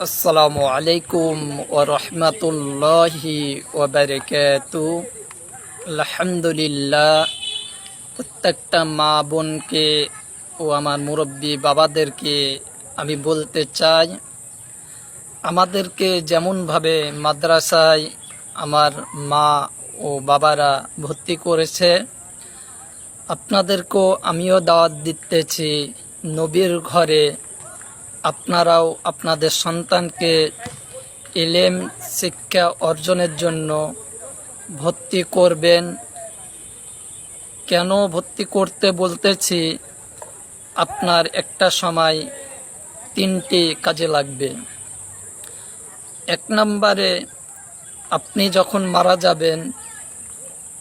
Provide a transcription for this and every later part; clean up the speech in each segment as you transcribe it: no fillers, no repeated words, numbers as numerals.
আসসালামু আলাইকুম ওয়া রাহমাতুল্লাহি ওয়া বারাকাতুহু। আলহামদুলিল্লাহ, প্রত্যেকটা মা বোনকে ও আমার মুরব্বী বাবাদেরকে আমি বলতে চাই, আমাদেরকে যেমনভাবে মাদ্রাসায় আমার মা ও বাবারা ভর্তি করেছে, আপনাদেরকেও আমিও দাওয়াত দিতেছি নবীর ঘরে। আপনারাও আপনাদের সন্তানকে ইলম শিক্ষা অর্জনের জন্য ভর্তি করবেন। কেন ভর্তি করতে বলতেছি, আপনার একটা সময় তিনটি কাজে লাগবে। এক নম্বরে, আপনি যখন মারা যাবেন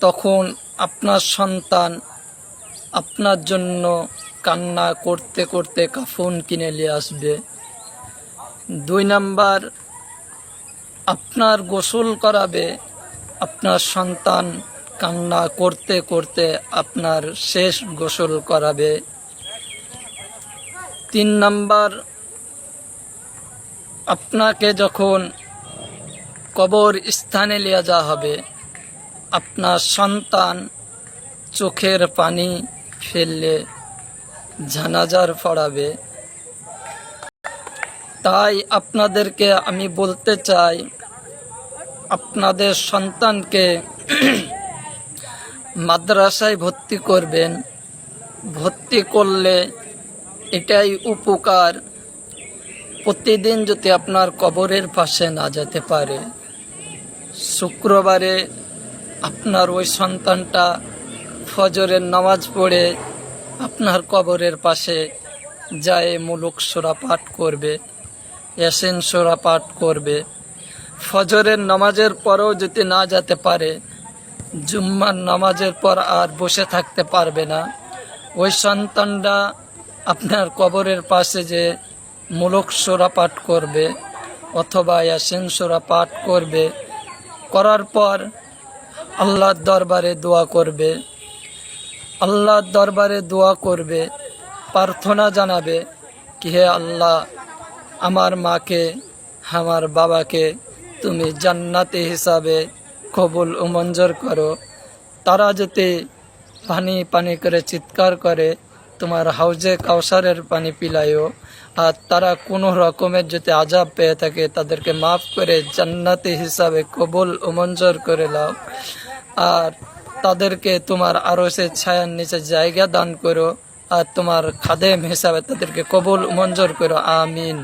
তখন আপনার সন্তান আপনার জন্য কান্না করতে করতে কাফন কিনে নিয়ে আসবে। দুই নাম্বার, আপনার গোসল করাবে আপনার সন্তান, কান্না করতে করতে আপনার শেষ গোসল করাবে। তিন নাম্বার, আপনাকে যখন কবর স্থানে নিয়ে যাওয়া হবে, আপনার সন্তান চোখের পানি ফেললে জানাজার পড়াবে। তাই আপনাদেরকে আমি বলতে চাই, আপনাদের সন্তানকে মাদ্রাসায় ভর্তি করবেন। ভর্তি করলে এটাই উপকার, প্রতিদিন যদি আপনার কবরের পাশে না যেতে পারে, শুক্রবারে আপনার ওই সন্তানটা ফজরের নামাজ পড়ে আপনার কবরের পাশে যায় মুলুক সূরা পাঠ করবে, ইয়াসিন সূরা পাঠ করবে। ফজরের নামাজের পরেও যদি না যেতে পারে, জুম্মার নামাজের পর আর বসে থাকতে পারবে না, ওই সন্তানরা আপনার কবরের পাশে যে মুলুক সূরা পাঠ করবে অথবা ইয়াসিন সূরা পাঠ করবে। করার পর আল্লাহর দরবারে দোয়া করবে, আল্লাহর দরবারে দোয়া করবে, প্রার্থনা জানাবে কি, হে আল্লাহ, আমার মাকে আমার বাবাকে তুমি জান্নাতি হিসাবে কবুল ও মঞ্জুর করো। তারা যদি পানি পানি করে চিৎকার করে, তোমার হাউজে কাউসারের পানি পিলাইও। আর তারা কোনো রকমের যদি আযাব পেয়ে থাকে, তাদেরকে মাফ করে জান্নাতি হিসাবে কবুল ও মঞ্জুর করে নাও। আর তাদেরকে তোমার আরশের ছায়ার নিচে জায়গা দান করো, আর তোমার খাদেম হিসাবে তাদেরকে কবুল মঞ্জুর করো। আমিন।